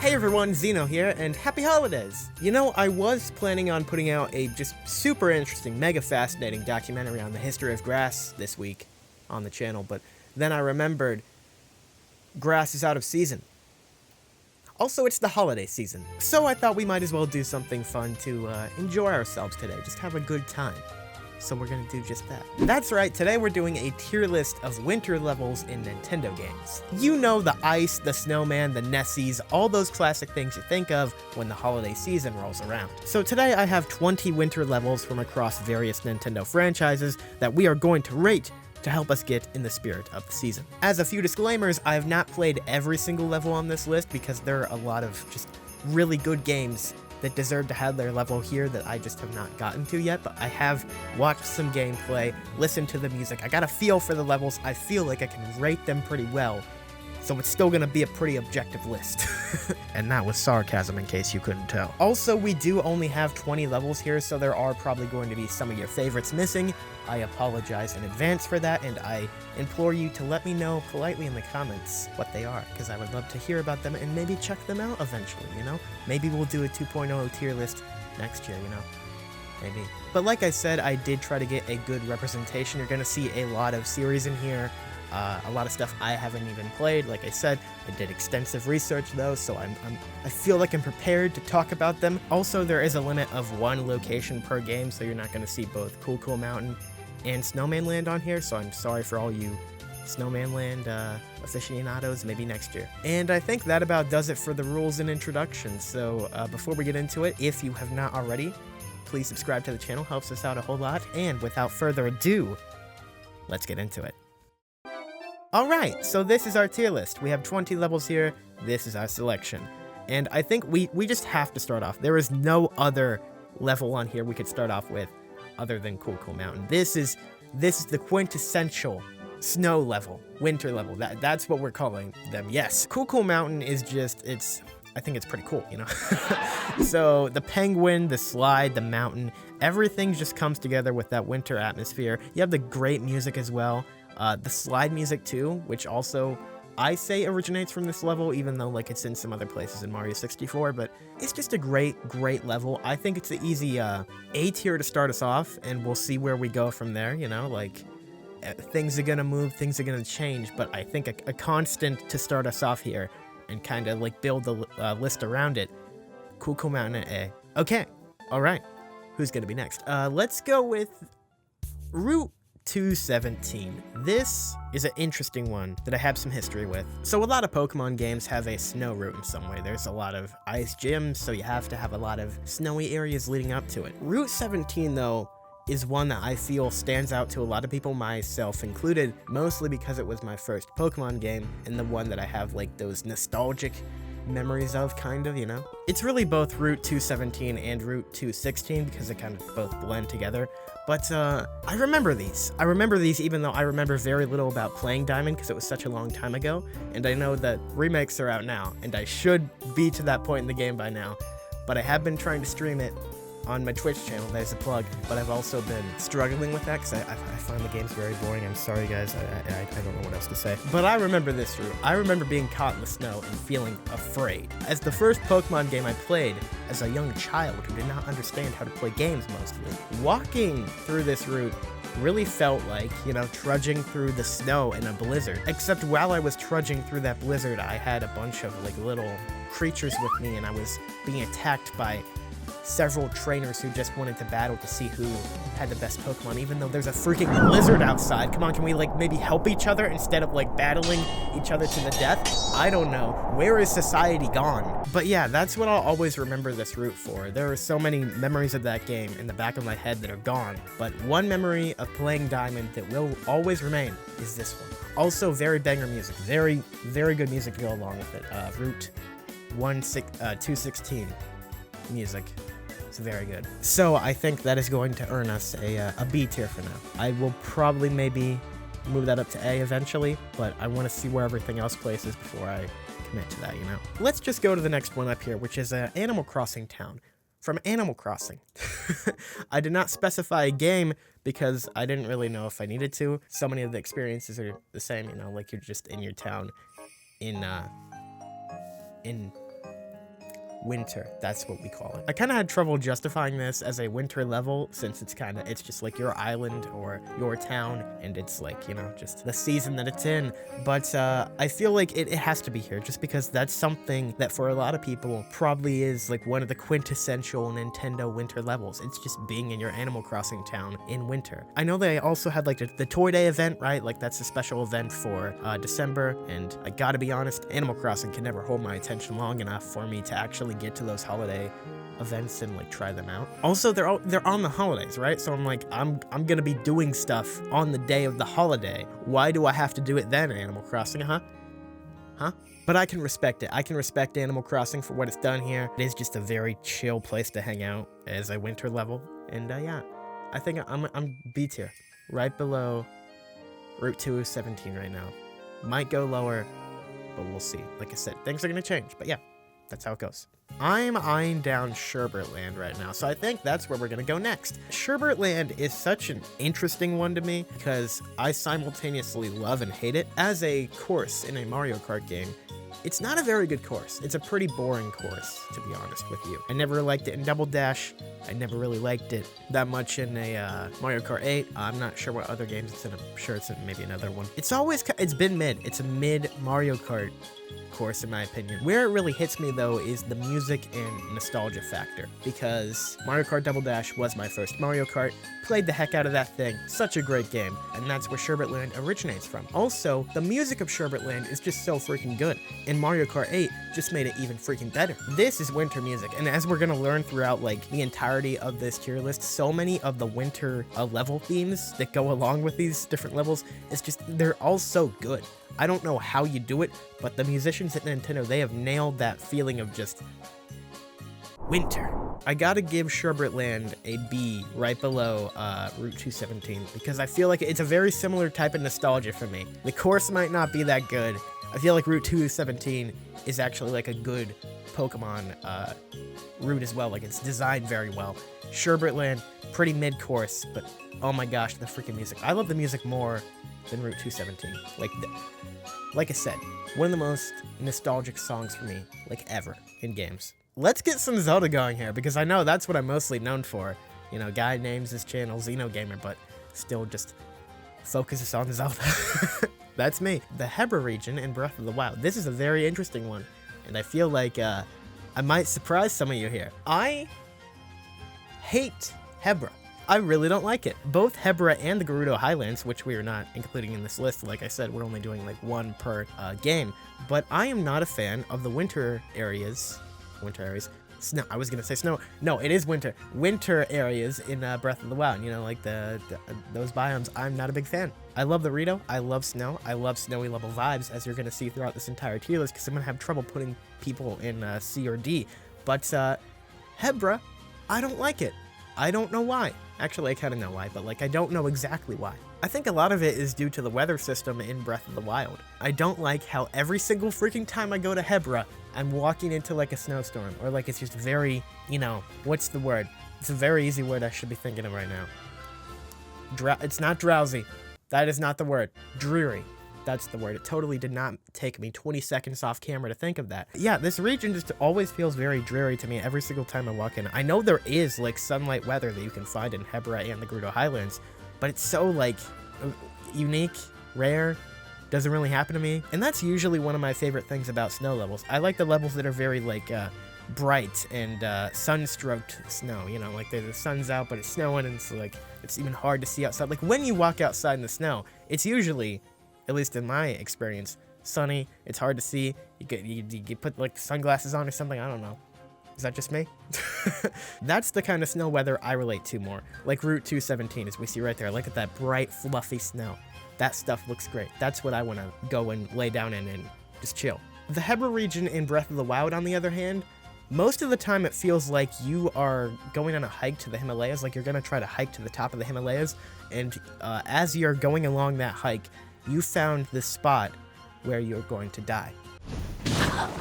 Hey everyone, Xeno here, and happy holidays! You know, I was planning on putting out a just super interesting, mega fascinating documentary on the history of grass this week on the channel, but then I remembered grass is out of season. Also, it's the holiday season, so I thought we might as well do something fun to enjoy ourselves today, just have a good time. So we're gonna do just that. That's right, today we're doing a tier list of winter levels in Nintendo games. You know, the ice, the snowman, the Nessies, all those classic things you think of when the holiday season rolls around. So today I have 20 winter levels from across various Nintendo franchises that we are going to rate to help us get in the spirit of the season. As a few disclaimers, I have not played every single level on this list because there are a lot of just really good games that deserve to have their level here that I just have not gotten to yet, but I have watched some gameplay, listened to the music, I got a feel for the levels, I feel like I can rate them pretty well, so it's still gonna be a pretty objective list. And that was sarcasm in case you couldn't tell. Also, we do only have 20 levels here, so there are probably going to be some of your favorites missing. I apologize in advance for that, and I implore you to let me know politely in the comments what they are, because I would love to hear about them and maybe check them out eventually, you know? Maybe we'll do a 2.0 tier list next year, you know? Maybe. But like I said, I did try to get a good representation. You're gonna see a lot of series in here, a lot of stuff I haven't even played. Like I said, I did extensive research though, so I feel like I'm prepared to talk about them. Also, there is a limit of 1 location per game, so you're not gonna see both Cool Mountain and Snowman Land on here, so I'm sorry for all you Snowman Land aficionados, maybe next year. And I think that about does it for the rules and introductions. So before we get into it, if you have not already, please subscribe to the channel, helps us out a whole lot. And without further ado, let's get into it. Alright, so this is our tier list. We have 20 levels here, this is our selection. And I think we just have to start off. There is no other level on here we could start off with other than Cool Mountain. This is the quintessential snow level, winter level. That's what we're calling them. Yes, Cool Mountain is just, I think it's pretty cool, you know? So the penguin, the slide, the mountain, everything just comes together with that winter atmosphere. You have the great music as well. The slide music too, which also I say originates from this level, even though like it's in some other places in Mario 64, but it's just a great level. I think it's the easy A tier to start us off, and we'll see where we go from there, you know, like things are gonna move, things are gonna change, but I think a constant to start us off here and kind of like build the list around it. Cool Mountain A. Okay, alright, who's gonna be next? Let's go with Route 217. This is an interesting one that I have some history with. So a lot of Pokemon games have a snow route in some way. There's a lot of ice gyms, so you have to have a lot of snowy areas leading up to it. Route 17 though is one that I feel stands out to a lot of people, myself included, mostly because it was my first Pokemon game and the one that I have like those nostalgic memories of, kind of, you know? It's really both Route 217 and Route 216 because they kind of both blend together. But I remember these. I remember these even though I remember very little about playing Diamond because it was such a long time ago. And I know that remakes are out now, and I should be to that point in the game by now. But I have been trying to stream it on my Twitch channel, there's a plug, but I've also been struggling with that because I find the games very boring. I'm sorry guys, I don't know what else to say. But I remember this route. I remember being caught in the snow and feeling afraid. As the first Pokemon game I played as a young child who did not understand how to play games mostly, walking through this route really felt like, you know, trudging through the snow in a blizzard. Except while I was trudging through that blizzard, I had a bunch of like little creatures with me and I was being attacked by several trainers who just wanted to battle to see who had the best Pokemon, even though there's a freaking blizzard outside. Come on, can we like maybe help each other instead of like battling each other to the death? I don't know. Where is society gone? But yeah, that's what I'll always remember this route for. There are so many memories of that game in the back of my head that are gone, but one memory of playing Diamond that will always remain is this one. Also, very banger music. Very good music to go along with it. Route 216 music. It's very good. So I think that is going to earn us a B tier for now. I will probably maybe move that up to A eventually, but I want to see where everything else places before I commit to that, you know? Let's just go to the next one up here, which is Animal Crossing Town from Animal Crossing. I did not specify a game because I didn't really know if I needed to. So many of the experiences are the same, you know, like you're just in your town in winter. That's what we call it. I kind of had trouble justifying this as a winter level since it's just like your island or your town, and it's like, you know, just the season that it's in. But I feel like it has to be here just because that's something that for a lot of people probably is like one of the quintessential Nintendo winter levels. It's just being in your Animal Crossing town in winter. I know they also had like the Toy Day event, right? Like that's a special event for December, and I gotta be honest, Animal Crossing can never hold my attention long enough for me to actually get to those holiday events and like try them out. Also, they're on the holidays, right? So I'm like, I'm gonna be doing stuff on the day of the holiday. Why do I have to do it then, Animal Crossing, huh? But I can respect it. I can respect Animal Crossing for what it's done here. It is just a very chill place to hang out as a winter level, and yeah, I think I'm B tier, right below Route 217 right now. Might go lower, but we'll see. Like I said, things are gonna change, but yeah, that's how it goes. I'm eyeing down Sherbet Land right now, so I think that's where we're gonna go next. Sherbet Land is such an interesting one to me because I simultaneously love and hate it. As a course in a Mario Kart game, it's not a very good course. It's a pretty boring course, to be honest with you. I never liked it in Double Dash. I never really liked it that much in a Mario Kart 8. I'm not sure what other games it's in. I'm sure it's in maybe another one. It's been mid. It's a mid Mario Kart course in my opinion. Where it really hits me though is the music and nostalgia factor, because Mario Kart Double Dash was my first Mario Kart, played the heck out of that thing, such a great game, and that's where Sherbet Land originates from. Also, the music of Sherbet Land is just so freaking good, and Mario Kart 8 just made it even freaking better. This is winter music, and as we're gonna learn throughout like the entirety of this tier list, so many of the winter level themes that go along with these different levels, they're all so good. I don't know how you do it, but the musicians at Nintendo, they have nailed that feeling of just winter. I gotta give Sherbet Land a B right below Route 217 because I feel like it's a very similar type of nostalgia for me. The course might not be that good. I feel like Route 217 is actually like a good Pokemon route as well. Like it's designed very well. Sherbet Land, pretty mid course, but oh my gosh, the freaking music. I love the music more than Route 217. Like I said, one of the most nostalgic songs for me, like ever, in games. Let's get some Zelda going here, because I know that's what I'm mostly known for. You know, guy names his channel Xenogamer, but still just focuses on Zelda. That's me. The Hebra region in Breath of the Wild. This is a very interesting one, and I feel like I might surprise some of you here. I hate Hebra. I really don't like it. Both Hebra and the Gerudo Highlands, which we are not including in this list, like I said, we're only doing like one per game, but I am not a fan of the winter areas. Snow, I was gonna say snow. No, it is winter. Winter areas in Breath of the Wild, you know, like those biomes, I'm not a big fan. I love the Rito, I love snow, I love snowy level vibes, as you're gonna see throughout this entire tier list, because I'm gonna have trouble putting people in C or D, but Hebra, I don't like it. I don't know why. Actually, I kind of know why, but like I don't know exactly why. I think a lot of it is due to the weather system in Breath of the Wild. I don't like how every single freaking time I go to Hebra, I'm walking into like a snowstorm, or like it's just very, you know, what's the word? It's a very easy word I should be thinking of right now. It's not drowsy. That is not the word. Dreary. That's the word. It totally did not take me 20 seconds off camera to think of that. Yeah, this region just always feels very dreary to me every single time I walk in. I know there is like sunlight weather that you can find in Hebra and the Gerudo Highlands, but it's so like unique, rare, doesn't really happen to me. And that's usually one of my favorite things about snow levels. I like the levels that are very like bright and sun-stroked snow, you know, like the sun's out but it's snowing and it's like it's even hard to see outside. Like when you walk outside in the snow, it's usually, at least in my experience, sunny. It's hard to see. You put like sunglasses on or something. I don't know. Is that just me? That's the kind of snow weather I relate to more. Like Route 217, as we see right there. Look at that bright, fluffy snow. That stuff looks great. That's what I want to go and lay down in and just chill. The Hebra region in Breath of the Wild, on the other hand, most of the time it feels like you are going on a hike to the Himalayas, like you're going to try to hike to the top of the Himalayas, and as you're going along that hike, you found this spot where you're going to die.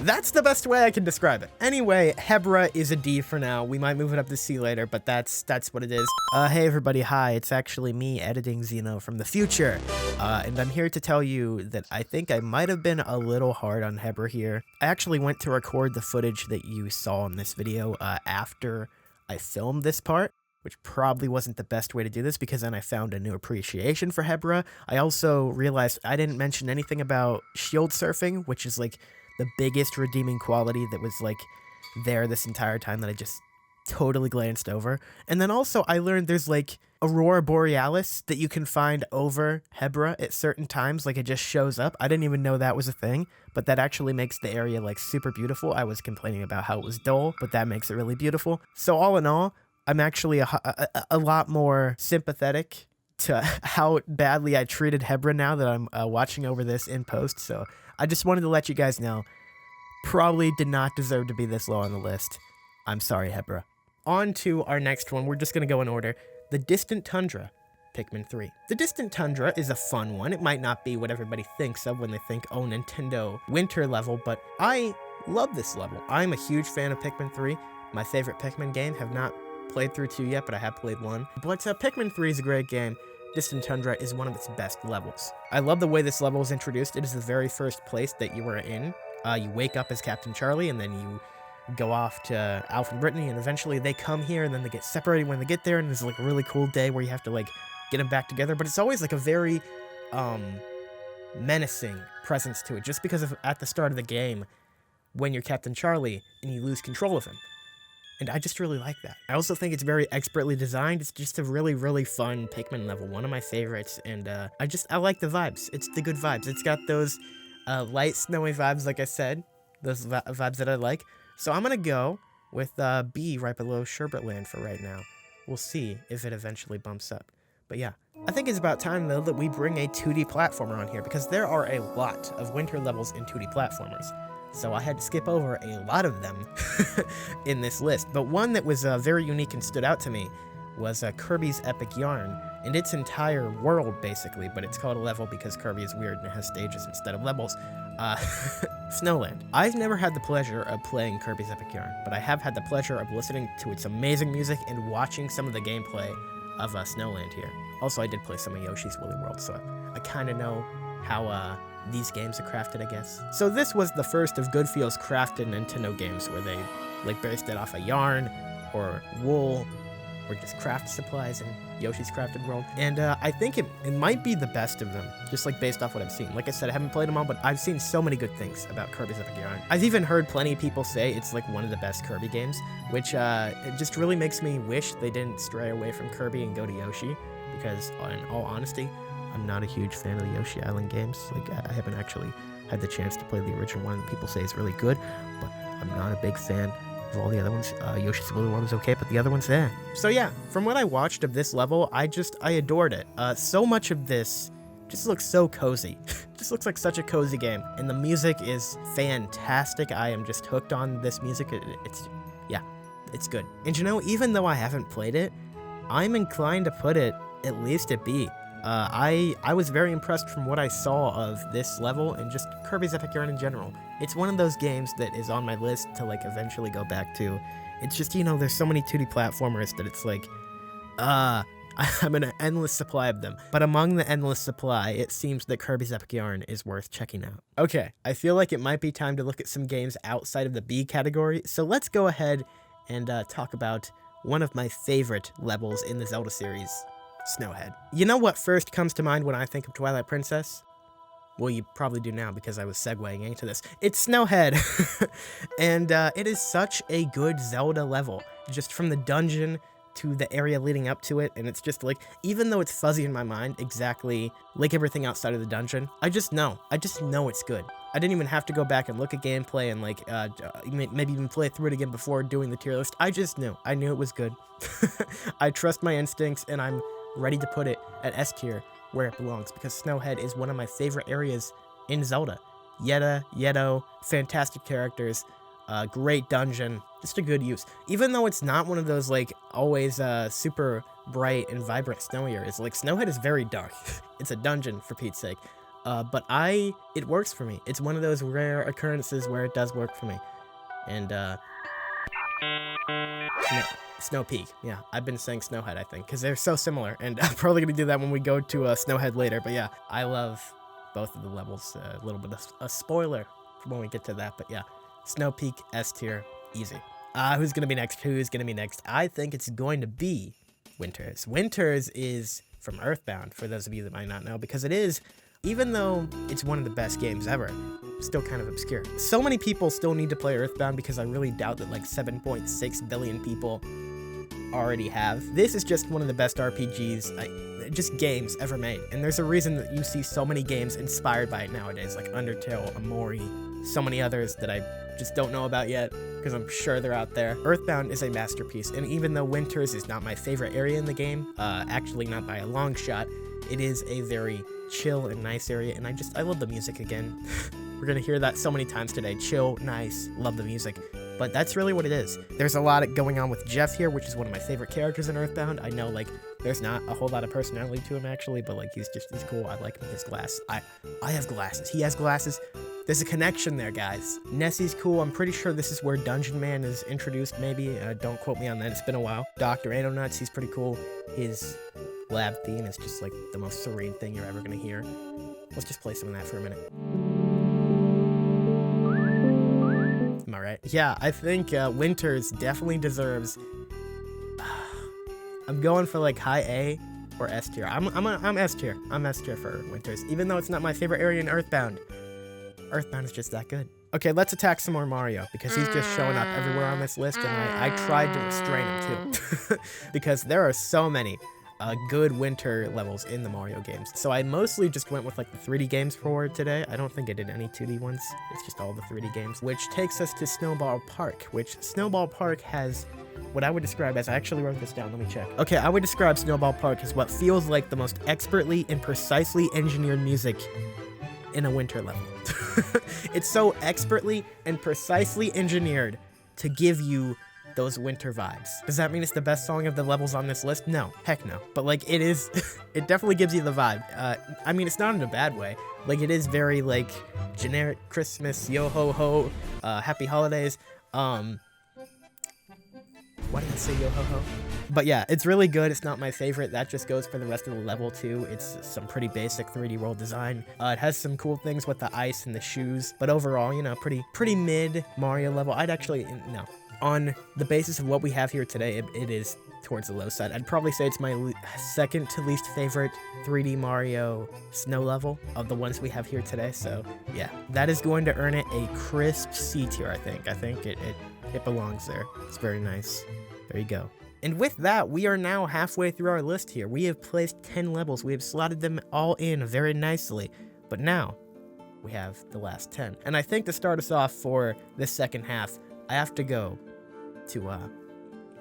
That's the best way I can describe it. Anyway, Hebra is a D for now. We might move it up to C later, but that's what it is. Hey everybody, hi. It's actually me editing Xeno from the future. And I'm here to tell you that I think I might have been a little hard on Hebra here. I actually went to record the footage that you saw in this video after I filmed this part, which probably wasn't the best way to do this because then I found a new appreciation for Hebra. I also realized I didn't mention anything about shield surfing, which is like the biggest redeeming quality that was like there this entire time that I just totally glanced over. And then also I learned there's like Aurora Borealis that you can find over Hebra at certain times, like it just shows up. I didn't even know that was a thing, but that actually makes the area like super beautiful. I was complaining about how it was dull, but that makes it really beautiful. So all in all, I'm actually a lot more sympathetic to how badly I treated Hebra now that I'm watching over this in post. So I just wanted to let you guys know, probably did not deserve to be this low on the list. I'm sorry, Hebra. On to our next one. We're just going to go in order. The Distant Tundra, Pikmin 3. The Distant Tundra is a fun one. It might not be what everybody thinks of when they think, oh, Nintendo winter level, but I love this level. I'm a huge fan of Pikmin 3. My favorite Pikmin game. Have not played through 2 yet, but I have played 1. But Pikmin 3 is a great game. Distant Tundra is one of its best levels. I love the way this level is introduced. It is the very first place that you are in. You wake up as Captain Charlie, and then you go off to Alpha and Brittany, and eventually they come here, and then they get separated when they get there, and there's like a really cool day where you have to like get them back together. But it's always like a very menacing presence to it, just because of at the start of the game when you're Captain Charlie and you lose control of him. And I just really like that. I also think it's very expertly designed. It's just a really, really fun Pikmin level. One of my favorites. And I like the vibes. It's the good vibes. It's got those light, snowy vibes, like I said. Those vibes that I like. So I'm going to go with B right below Sherbet Land for right now. We'll see if it eventually bumps up. But yeah, I think it's about time, though, that we bring a 2D platformer on here. Because there are a lot of winter levels in 2D platformers. So I had to skip over a lot of them in this list. But one that was very unique and stood out to me was Kirby's Epic Yarn. And its entire world, basically, but it's called a level because Kirby is weird and it has stages instead of levels. Snowland. I've never had the pleasure of playing Kirby's Epic Yarn, but I have had the pleasure of listening to its amazing music and watching some of the gameplay of Snowland here. Also, I did play some of Yoshi's Woolly World, so I kind of know how these games are crafted, I guess. So this was the first of Goodfield's crafted Nintendo games where they like based it off a yarn or wool or just craft supplies in Yoshi's Crafted World. And I think it might be the best of them, just like based off what I've seen. Like I said, I haven't played them all, but I've seen so many good things about Kirby's Epic Yarn. I've even heard plenty of people say it's like one of the best Kirby games, which it just really makes me wish they didn't stray away from Kirby and go to Yoshi, because in all honesty, I'm not a huge fan of the Yoshi Island games. Like, I haven't actually had the chance to play the original one that people say is really good, but I'm not a big fan of all the other ones. Yoshi's Woolly World was okay, but the other one's there. So yeah, from what I watched of this level, I adored it. So much of this just looks so cozy. Just looks like such a cozy game. And the music is fantastic. I am just hooked on this music. It's good. And you know, even though I haven't played it, I'm inclined to put it at least at B. I was very impressed from what I saw of this level and just Kirby's Epic Yarn in general. It's one of those games that is on my list to like eventually go back to. It's just, you know, there's so many 2D platformers that it's like, I'm in an endless supply of them. But among the endless supply, it seems that Kirby's Epic Yarn is worth checking out. Okay, I feel like it might be time to look at some games outside of the B category, so let's go ahead and talk about one of my favorite levels in the Zelda series, Snowhead. You know what first comes to mind when I think of Twilight Princess? Well, you probably do now because I was segueing into this. It's Snowhead! And it is such a good Zelda level, just from the dungeon to the area leading up to it, and it's just like, even though it's fuzzy in my mind, exactly like everything outside of the dungeon, I just know it's good. I didn't even have to go back and look at gameplay and like, maybe even play through it again before doing the tier list. I knew it was good. I trust my instincts, and I'm ready to put it at S tier where it belongs, because Snowhead is one of my favorite areas in Zelda. Yeto, fantastic characters, great dungeon, just a good use. Even though it's not one of those like always super bright and vibrant snowy areas, like Snowhead is very dark. It's a dungeon, for Pete's sake. but it works for me. It's one of those rare occurrences where it does work for me. And Snowpeak, yeah, I've been saying Snowhead, I think, because they're so similar, and I'm probably gonna do that when we go to Snowhead later. But yeah, I love both of the levels. A little bit of a spoiler when we get to that, but yeah, Snowpeak, S tier, easy. Who's gonna be next? I think it's going to be Winters. Winters is from Earthbound, for those of you that might not know, because it is, even though it's one of the best games ever, still kind of obscure. So many people still need to play Earthbound because I really doubt that like 7.6 billion people already have. This is just one of the best RPGs, just games ever made. And there's a reason that you see so many games inspired by it nowadays, like Undertale, Amori, so many others that I just don't know about yet, because I'm sure they're out there. Earthbound is a masterpiece, and even though Winters is not my favorite area in the game, actually not by a long shot, it is a very chill and nice area, and I love the music again. We're gonna hear that so many times today. Chill, nice, love the music. But that's really what it is. There's a lot going on with Jeff here, which is one of my favorite characters in Earthbound. I know, like, there's not a whole lot of personality to him, actually, but, like, he's cool. I like his glass. I have glasses. He has glasses. There's a connection there, guys. Nessie's cool. I'm pretty sure this is where Dungeon Man is introduced, maybe. Don't quote me on that. It's been a while. Dr. Anonuts, he's pretty cool. His lab theme is just, like, the most serene thing you're ever gonna hear. Let's just play some of that for a minute. Am I right? Yeah, I think Winters definitely deserves... I'm going for like high A or S tier. I'm S tier. I'm S tier for Winters, even though it's not my favorite area in Earthbound. Earthbound is just that good. Okay, let's attack some more Mario, because he's just showing up everywhere on this list, and I tried to restrain him too. Because there are so many good winter levels in the Mario games. So I mostly just went with like the 3D games for today. I don't think I did any 2D ones. It's just all the 3D games. Which takes us to Snowball Park, which Snowball Park has what I would describe as, I actually wrote this down, let me check. Okay, I would describe Snowball Park as what feels like the most expertly and precisely engineered music in a winter level. It's so expertly and precisely engineered to give you those winter vibes. Does that mean it's the best song of the levels on this list? No, heck no. But like, it is, it definitely gives you the vibe. I mean, it's not in a bad way. Like, it is very like generic Christmas, yo ho ho, happy holidays. Why did I say yo ho ho? But yeah, it's really good. It's not my favorite. That just goes for the rest of the level too. It's some pretty basic 3D world design. It has some cool things with the ice and the shoes, but overall, you know, pretty mid Mario level. I'd actually, no. On the basis of what we have here today, it is towards the low side. I'd probably say it's my second to least favorite 3D Mario snow level of the ones we have here today. So yeah, that is going to earn it a crisp C tier, I think. I think it belongs there. It's very nice. There you go. And with that, we are now halfway through our list here. We have placed 10 levels. We have slotted them all in very nicely. But now, we have the last 10. And I think to start us off for this second half, I have to go to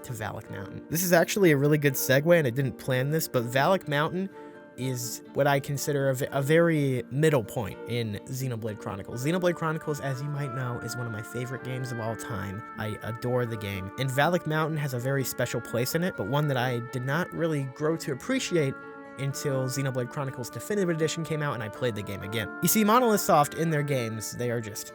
Valak Mountain. This is actually a really good segue, and I didn't plan this, but Valak Mountain is what I consider a very middle point in Xenoblade Chronicles. Xenoblade Chronicles, as you might know, is one of my favorite games of all time. I adore the game, and Valak Mountain has a very special place in it, but one that I did not really grow to appreciate until Xenoblade Chronicles Definitive Edition came out and I played the game again. You see, Monolith Soft in their games, they are just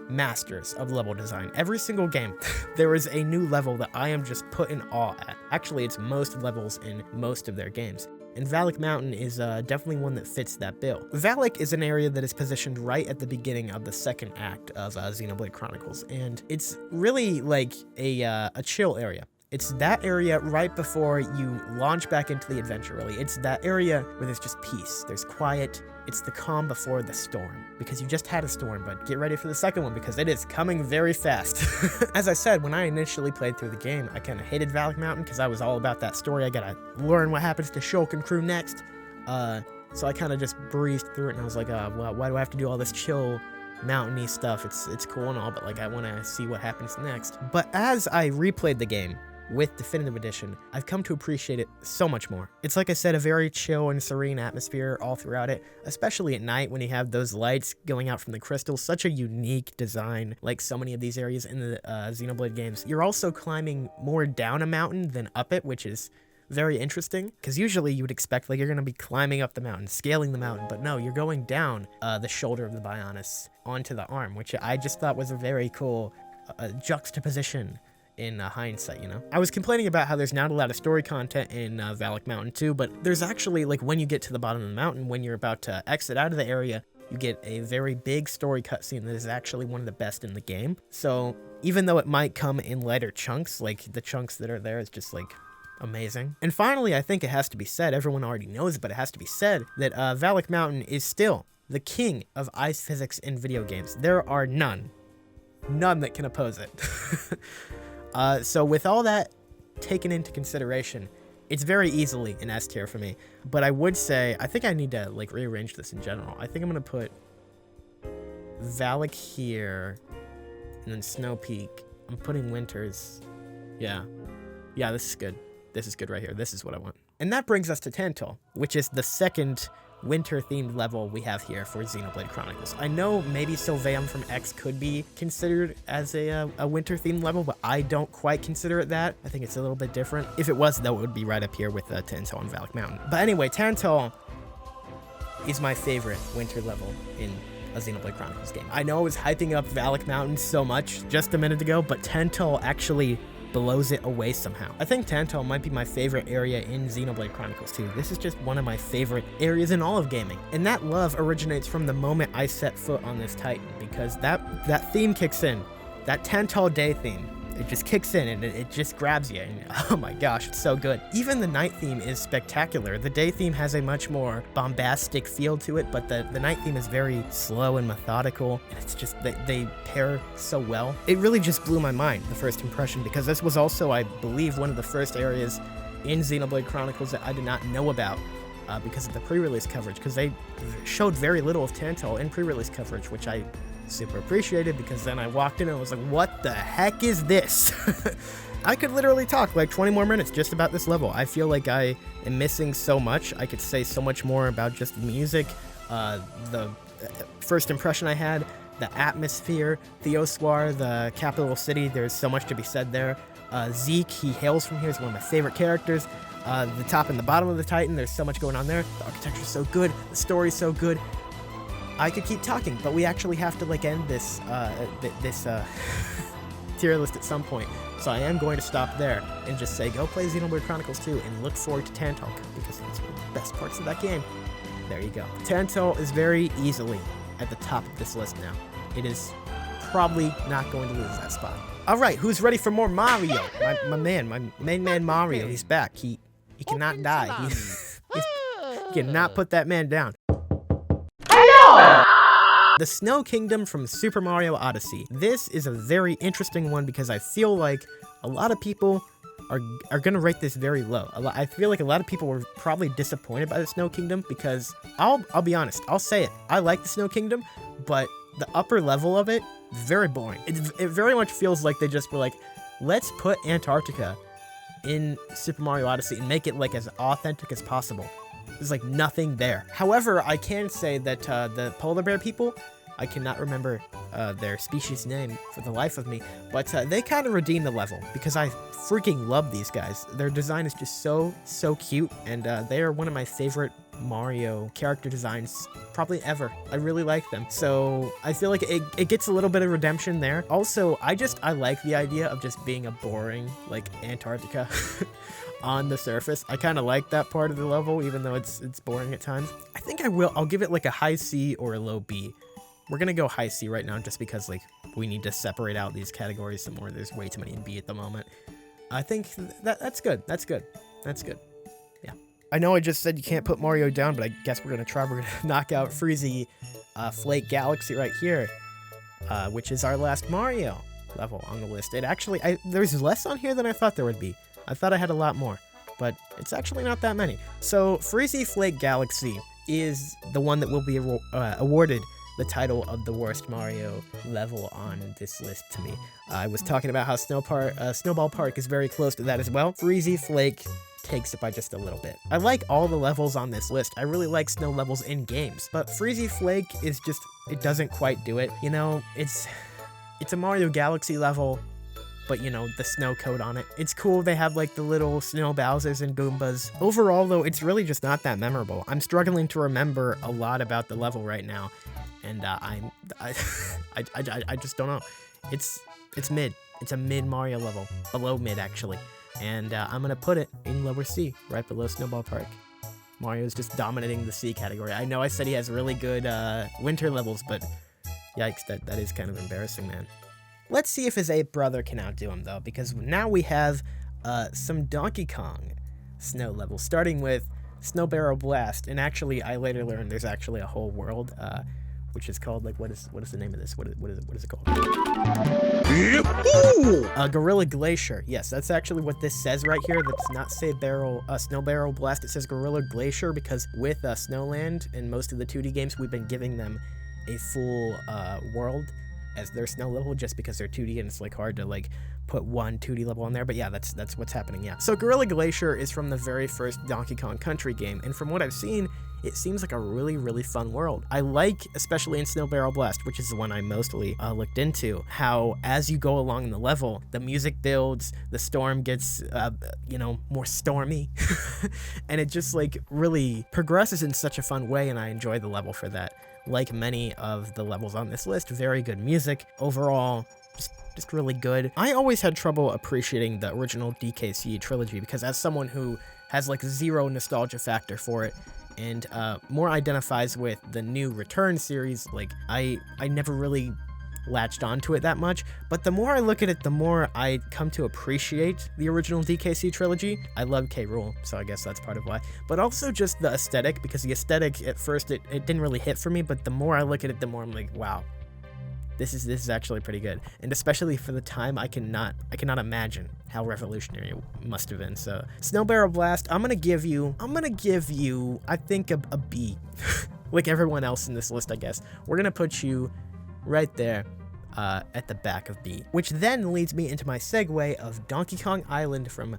masters of level design. Every single game, there is a new level that I am just put in awe at. Actually, it's most levels in most of their games. And Valak Mountain is definitely one that fits that bill. Valak is an area that is positioned right at the beginning of the second act of Xenoblade Chronicles, and it's really like a chill area. It's that area right before you launch back into the adventure, really. It's that area where there's just peace, there's quiet, it's the calm before the storm. Because you just had a storm, but get ready for the second one because it is coming very fast. As I said, when I initially played through the game, I kind of hated Valak Mountain because I was all about that story. I gotta learn what happens to Shulk and crew next. So I kind of just breezed through it and I was like, well, why do I have to do all this chill mountainy stuff? It's cool and all, but like I want to see what happens next. But as I replayed the game with Definitive Edition, I've come to appreciate it so much more. It's, like I said, a very chill and serene atmosphere all throughout it, especially at night when you have those lights going out from the crystals. Such a unique design, like so many of these areas in the Xenoblade games. You're also climbing more down a mountain than up it, which is very interesting, because usually you would expect like you're going to be climbing up the mountain, scaling the mountain, but no, you're going down the shoulder of the Bionis onto the arm, which I just thought was a very cool juxtaposition in hindsight, you know? I was complaining about how there's not a lot of story content in Valak Mountain too, but there's actually, like, when you get to the bottom of the mountain, when you're about to exit out of the area, you get a very big story cutscene that is actually one of the best in the game. So even though it might come in lighter chunks, like the chunks that are there is just like amazing. And finally, I think it has to be said, everyone already knows, but it has to be said that Valak Mountain is still the king of ice physics in video games. There are none that can oppose it. So with all that taken into consideration, it's very easily an S tier for me. But I would say, I think I need to like rearrange this in general. I think I'm gonna put Valak here, and then Snowpeak. I'm putting Winters. Yeah, this is good. This is good right here. This is what I want. And that brings us to Tantal, which is the second winter-themed level we have here for Xenoblade Chronicles. I know maybe Sylveum from X could be considered as a winter-themed level, but I don't quite consider it that. I think it's a little bit different. If it was, though, it would be right up here with Tantal and Valak Mountain. But anyway, Tantal is my favorite winter level in a Xenoblade Chronicles game. I know I was hyping up Valak Mountain so much just a minute ago, but Tantal actually blows it away somehow. I think Tantal might be my favorite area in Xenoblade Chronicles 2. This is just one of my favorite areas in all of gaming. And that love originates from the moment I set foot on this Titan, because that theme kicks in. That Tantal Day theme. It just kicks in and it just grabs you, and oh my gosh, it's so good. Even the night theme is spectacular. The day theme has a much more bombastic feel to it, but the night theme is very slow and methodical, and it's just, they pair so well. It really just blew my mind, the first impression, because this was also, I believe, one of the first areas in Xenoblade Chronicles that I did not know about because of the pre-release coverage, because they showed very little of Tantal in pre-release coverage, which I super appreciated, because then I walked in and I was like, what the heck is this? I could literally talk like 20 more minutes just about this level. I feel like I am missing so much. I could say so much more about just the music, the first impression I had, the atmosphere, Theoswar, the capital city. There's so much to be said there. Zeke, he hails from here, is one of my favorite characters. The top and the bottom of the Titan, there's so much going on there. The architecture's so good, the story's so good. I could keep talking, but we actually have to like end this tier list at some point. So I am going to stop there and just say go play Xenoblade Chronicles 2 and look forward to Tantal, because that's one of the best parts of that game. There you go. Tantal is very easily at the top of this list now. It is probably not going to lose that spot. All right, who's ready for more Mario? My main man Mario, he's back. He cannot die. He cannot put that man down. The Snow Kingdom from Super Mario Odyssey. This is a very interesting one because I feel like a lot of people are gonna rate this very low. I feel like a lot of people were probably disappointed by the Snow Kingdom because I'll be honest, I'll say it. I like the Snow Kingdom, but the upper level of it, very boring. It very much feels like they just were like, let's put Antarctica in Super Mario Odyssey and make it like as authentic as possible. There's like nothing there. However, I can say that the polar bear people, I cannot remember their species name for the life of me, but they kind of redeem the level because I freaking love these guys. Their design is just so cute, and they are one of my favorite Mario character designs probably ever. I really like them. So I feel like it gets a little bit of redemption there. Also, I like the idea of just being a boring like Antarctica on the surface. I kind of like that part of the level, even though it's boring at times. I think I'll give it like a high C or a low B. We're gonna go high C right now just because like we need to separate out these categories some more. There's way too many in B at the moment. I think that's good. That's good. Yeah. I know I just said you can't put Mario down, but I guess we're gonna try. We're gonna knock out Freezy Flake Galaxy right here, which is our last Mario level on the list. It actually, there's less on here than I thought there would be. I thought I had a lot more, but it's actually not that many. So Freezy Flake Galaxy is the one that will be awarded the title of the worst Mario level on this list to me. I was talking about how Snowball Park is very close to that as well. Freezy Flake takes it by just a little bit. I like all the levels on this list. I really like snow levels in games, but Freezy Flake is just, it doesn't quite do it. You know, it's a Mario Galaxy level. but you know, the snow coat on it. It's cool. They have like the little snow Bowsers and Goombas. Overall, though, it's really just not that memorable. I'm struggling to remember a lot about the level right now, and I just don't know. It's mid. It's a mid Mario level, below mid actually, and I'm gonna put it in lower C, right below Snowball Park. Mario's just dominating the C category. I know I said he has really good winter levels, but yikes, that is kind of embarrassing, man. Let's see if his ape brother can outdo him, though, because now we have some Donkey Kong snow levels, starting with Snow Barrel Blast. And actually, I later learned there's actually a whole world, which is called, like, what is the name of this? What is it called? Gorilla Glacier. Yes, that's actually what this says right here. That does not say Snow Barrel Blast. It says Gorilla Glacier because with Snowland and most of the 2D games, we've been giving them a full world as their snow level, just because they're 2D and it's like hard to like put one 2D level on there. But yeah, that's what's happening. Yeah. So Gorilla Glacier is from the very first Donkey Kong Country game, and from what I've seen, it seems like a really, really fun world. I like, especially in Snow Barrel Blast, which is the one I mostly looked into, how as you go along in the level, the music builds, the storm gets, you know, more stormy, and it just like really progresses in such a fun way, and I enjoy the level for that. Like many of the levels on this list, very good music. Overall, just really good. I always had trouble appreciating the original DKC trilogy because as someone who has like zero nostalgia factor for it, and more identifies with the new Return series, like I never really latched onto it that much, but the more I look at it, the more I come to appreciate the original DKC trilogy. I love K. Rool, so I guess that's part of why, but also just the aesthetic, because the aesthetic at first it didn't really hit for me, but the more I look at it, the more I'm like, wow, this is actually pretty good. And especially for the time, I cannot imagine how revolutionary it must have been. So Snow Barrel Blast, I'm gonna give you I think a B. Like everyone else in this list, I guess. We're gonna put you right there at the back of B, which then leads me into my segue of Donkey Kong Island from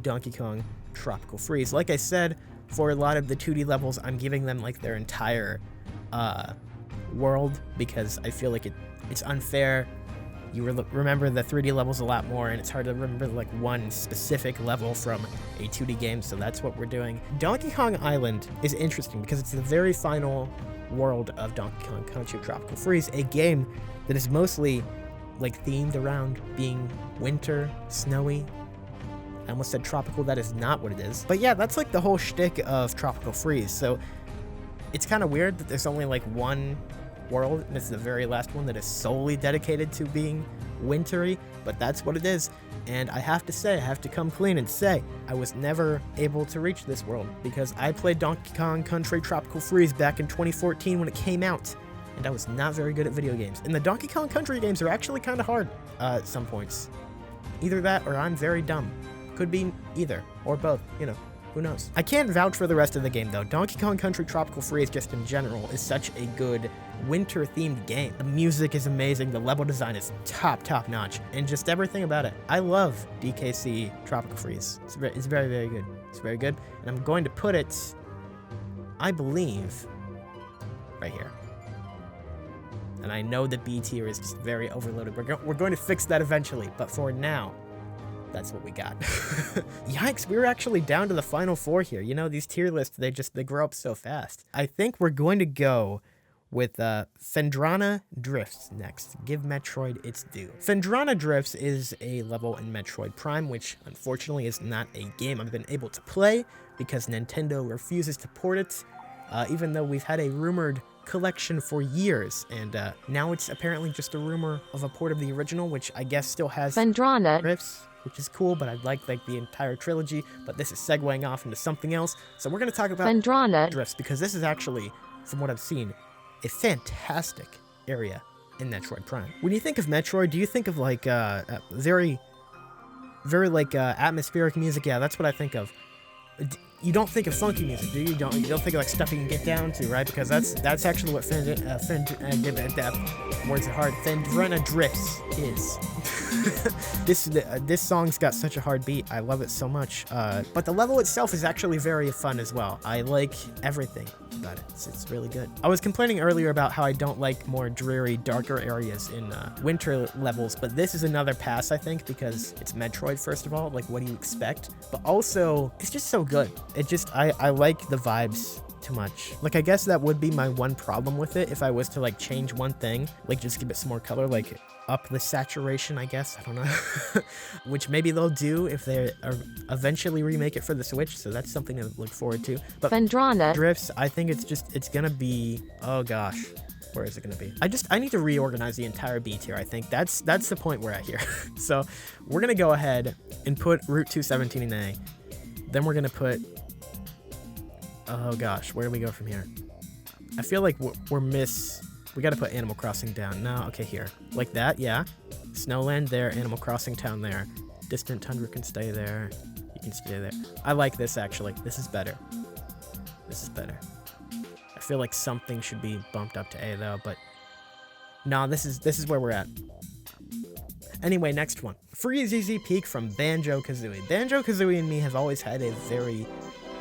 Donkey Kong Tropical Freeze. Like I said, for a lot of the 2D levels, I'm giving them like their entire world, because I feel like it's unfair. You remember the 3D levels a lot more, and it's hard to remember like one specific level from a 2D game, so that's what we're doing. Donkey Kong Island is interesting because it's the very final world of Donkey Kong Country Tropical Freeze, a game that is mostly like themed around being winter, snowy. I almost said tropical, that is not what it is. But yeah, that's like the whole shtick of Tropical Freeze. So it's kind of weird that there's only like one world, and it's the very last one that is solely dedicated to being wintry, but that's what it is. And I have to say, I have to come clean and say, I was never able to reach this world because I played Donkey Kong Country Tropical Freeze back in 2014 when it came out, and I was not very good at video games. And the Donkey Kong Country games are actually kind of hard at some points. Either that or I'm very dumb. Could be either, or both, you know. Who knows? I can't vouch for the rest of the game, though. Donkey Kong Country Tropical Freeze, just in general, is such a good winter-themed game. The music is amazing, the level design is top-notch, and just everything about it. I love DKC Tropical Freeze. It's very, very good. It's very good, and I'm going to put it, I believe, right here. And I know the B tier is just very overloaded. We're going to fix that eventually, but for now, that's what we got. Yikes, we were actually down to the final 4 here. You know, these tier lists, they grow up so fast. I think we're going to go with Phendrana Drifts next. Give Metroid its due. Phendrana Drifts is a level in Metroid Prime, which unfortunately is not a game I've been able to play because Nintendo refuses to port it, even though we've had a rumored collection for years, and now it's apparently just a rumor of a port of the original, which I guess still has Phendrana Drifts, which is cool, but I'd like the entire trilogy, but this is segueing off into something else. So we're going to talk about Phendrana Drifts, because this is actually, from what I've seen, a fantastic area in Metroid Prime. When you think of Metroid, do you think of like very like atmospheric music? Yeah, that's what I think of. You don't think of funky music, do you? You don't think of like stuff you can get down to, right? Because that's actually what words are hard. Phendrana Drifts is. This song's got such a hard beat. I love it so much. But the level itself is actually very fun as well. I like everything about it. It's really good. I was complaining earlier about how I don't like more dreary, darker areas in winter levels, but this is another pass, I think, because it's Metroid, first of all. Like, what do you expect? But also, it's just so good. I like the vibes too much. Like, I guess that would be my one problem with it if I was to like change one thing, like just give it some more color, like up the saturation, I guess. I don't know. Which maybe they'll do if they eventually remake it for the Switch, so that's something to look forward to. But Phendrana Drifts, I think it's gonna be, oh gosh, where is it gonna be? I need to reorganize the entire beat here. I think that's the point we're at here. So we're gonna go ahead and put Route 217 in A. Then we're gonna put, oh gosh, where do we go from here? I feel like we gotta put Animal Crossing down. No, okay, here. Like that, yeah. Snowland there, Animal Crossing Town there. Distant Tundra can stay there. You can stay there. I like this, actually. This is better. This is better. I feel like something should be bumped up to A, though, but... No, this is where we're at. Anyway, next one. Freezeezy Peak from Banjo-Kazooie. Banjo-Kazooie and me have always had a very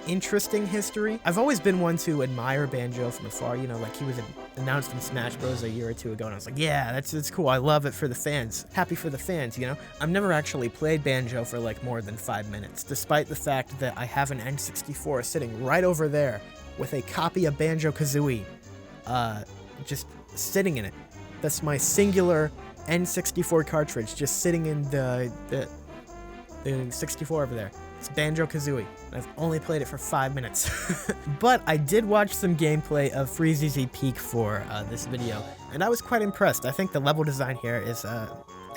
interesting history. I've always been one to admire Banjo from afar, you know, like he was announced in Smash Bros. A year or two ago, and I was like, yeah, that's cool. I love it for the fans. Happy for the fans, you know? I've never actually played Banjo for like more than 5 minutes, despite the fact that I have an N64 sitting right over there with a copy of Banjo-Kazooie just sitting in it. That's my singular N64 cartridge just sitting in the 64 over there. It's Banjo-Kazooie. I've only played it for 5 minutes. But I did watch some gameplay of Freezeezy Peak for this video, and I was quite impressed. I think the level design here is,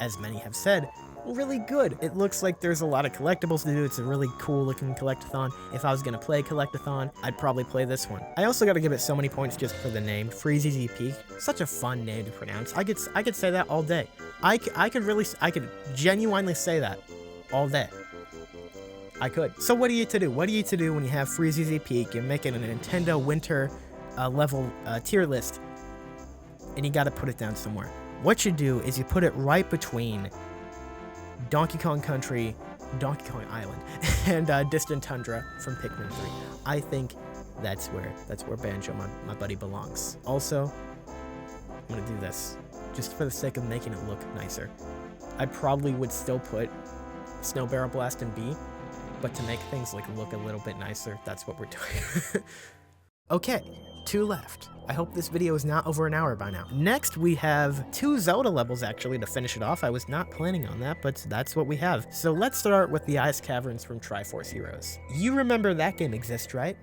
as many have said, really good. It looks like there's a lot of collectibles to do. It's a really cool looking collectathon. If I was gonna play collectathon, I'd probably play this one. I also gotta give it so many points just for the name, Freezeezy Peak. Such a fun name to pronounce. I could say that all day. I could genuinely say that all day. I could. So what are you to do? What are you to do when you have Freezeezy Peak? You're making a Nintendo winter level tier list, and you gotta put it down somewhere. What you do is you put it right between Donkey Kong Country, Donkey Kong Island, and Distant Tundra from Pikmin 3. I think that's where Banjo, my buddy, belongs. Also, I'm gonna do this just for the sake of making it look nicer. I probably would still put Snow Barrel Blast in B, but to make things look a little bit nicer, that's what we're doing. Okay, 2 left. I hope this video is not over an hour by now. Next, we have 2 Zelda levels, actually, to finish it off. I was not planning on that, but that's what we have. So let's start with the Ice Caverns from Triforce Heroes. You remember that game exists, right?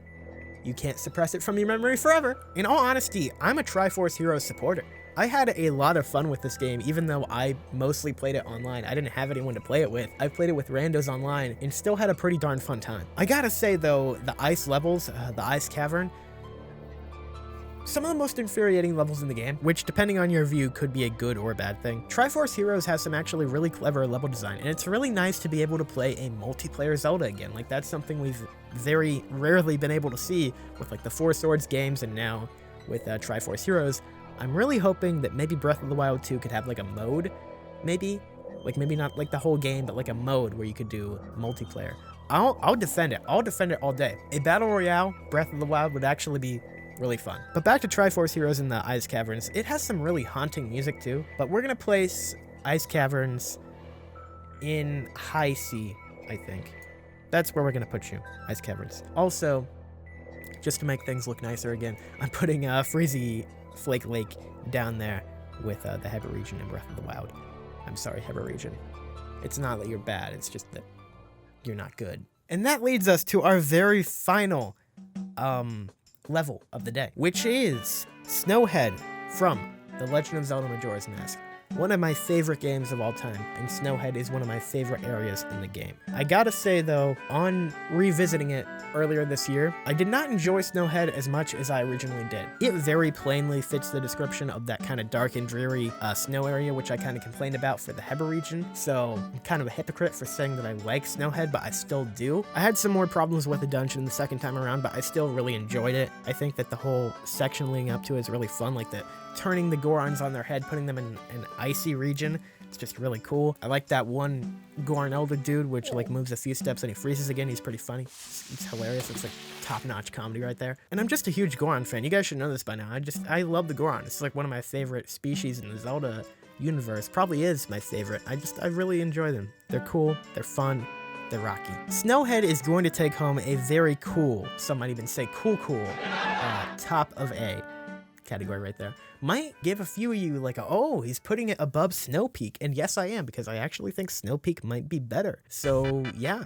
You can't suppress it from your memory forever. In all honesty, I'm a Triforce Heroes supporter. I had a lot of fun with this game, even though I mostly played it online. I didn't have anyone to play it with. I played it with randos online and still had a pretty darn fun time. I gotta say though, the ice levels, the Ice Cavern, some of the most infuriating levels in the game, which depending on your view could be a good or a bad thing. Triforce Heroes has some actually really clever level design, and it's really nice to be able to play a multiplayer Zelda again. Like, that's something we've very rarely been able to see with like the Four Swords games and now with Triforce Heroes. I'm really hoping that maybe Breath of the Wild 2 could have like a mode, maybe not like the whole game, but like a mode where you could do multiplayer. I'll defend it. I'll defend it all day. A battle royale, Breath of the Wild, would actually be really fun. But back to Triforce Heroes in the Ice Caverns. It has some really haunting music too, but we're gonna place Ice Caverns in high C, I think. That's where we're gonna put you, Ice Caverns. Also, just to make things look nicer again, I'm putting Freezy Flake Lake down there with the Hebra Region in Breath of the Wild. I'm sorry, Hebra Region. It's not that you're bad, it's just that you're not good. And that leads us to our very final level of the day, which is Snowhead from The Legend of Zelda Majora's Mask. One of my favorite games of all time, and Snowhead is one of my favorite areas in the game. I gotta say though, on revisiting it earlier this year, I did not enjoy Snowhead as much as I originally did. It very plainly fits the description of that kind of dark and dreary snow area, which I kind of complained about for the Hebra region, so I'm kind of a hypocrite for saying that I like Snowhead, but I still do. I had some more problems with the dungeon the second time around, but I still really enjoyed it. I think that the whole section leading up to it is really fun, like the turning the Gorons on their head, putting them in icy region. It's just really cool. I like that one Goron Elder dude, which like moves a few steps and he freezes again. He's pretty funny. It's hilarious. It's like top-notch comedy right there. And I'm just a huge Goron fan. You guys should know this by now. I love the Goron. It's like one of my favorite species in the Zelda universe. Probably is my favorite. I really enjoy them. They're cool. They're fun. They're rocky. Snowhead is going to take home a very cool, some might even say cool, top of A category right there. Might give a few of you like, oh, he's putting it above Snowpeak. And yes, I am, because I actually think Snowpeak might be better. So yeah,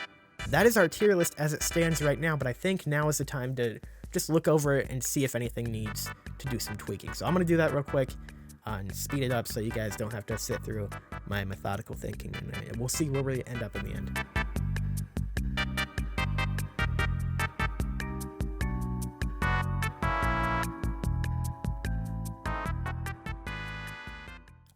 that is our tier list as it stands right now. But I think now is the time to just look over it and see if anything needs to do some tweaking. So I'm going to do that real quick and speed it up so you guys don't have to sit through my methodical thinking. And we'll see where we end up in the end.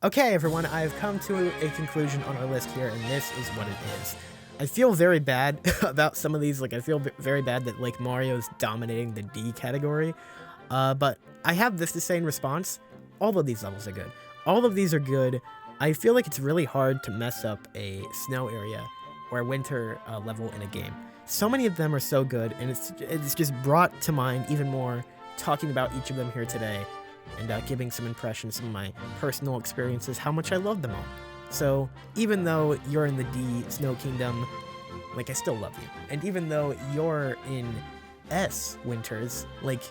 Okay, everyone, I've come to a conclusion on our list here, and this is what it is. I feel very bad about some of these. Like, I feel very bad that, like, Mario's dominating the D category. But I have this to say in response. All of these levels are good. All of these are good. I feel like it's really hard to mess up a snow area or a winter level in a game. So many of them are so good, and it's just brought to mind even more talking about each of them here today. And giving some impressions, some of my personal experiences, how much I love them all. So even though you're in the D Snow Kingdom, like, I still love you. And even though you're in S Winters, like,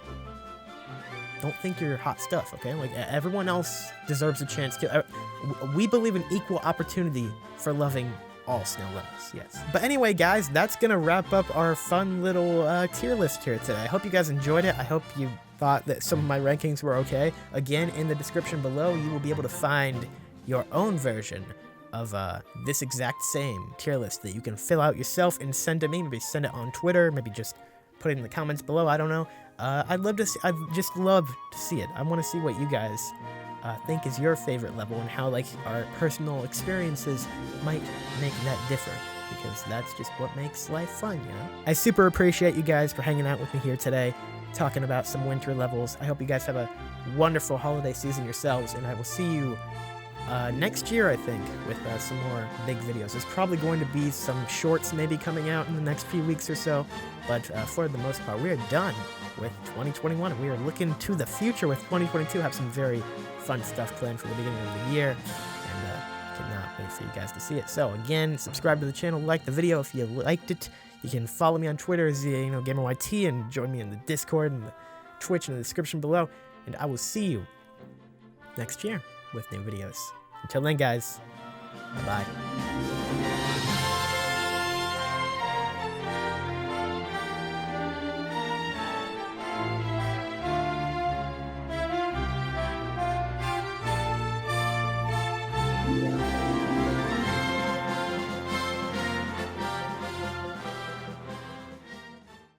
don't think you're hot stuff, okay? Like, everyone else deserves a chance to. We believe in equal opportunity for loving all snow levels, yes. But anyway, guys, that's gonna wrap up our fun little tier list here today. I hope you guys enjoyed it. I hope you thought that some of my rankings were okay. Again, in the description below, you will be able to find your own version of this exact same tier list that you can fill out yourself and send to me. Maybe send it on Twitter, maybe just put it in the comments below, I don't know. I'd just love to see it. I want to see what you guys think is your favorite level and how, like, our personal experiences might make that differ, because that's just what makes life fun, you know? I super appreciate you guys for hanging out with me here today, talking about some winter levels. I hope you guys have a wonderful holiday season yourselves, and I will see you next year, I think, with some more big videos. There's probably going to be some shorts maybe coming out in the next few weeks or so, but for the most part, we are done with 2021, and we are looking to the future with 2022. Have some very fun stuff planned for the beginning of the year, and cannot wait for you guys to see it. So again, subscribe to the channel, like the video if you liked it. You can follow me on Twitter as GamerYT, and join me in the Discord and the Twitch in the description below. And I will see you next year with new videos. Until then, guys, bye-bye.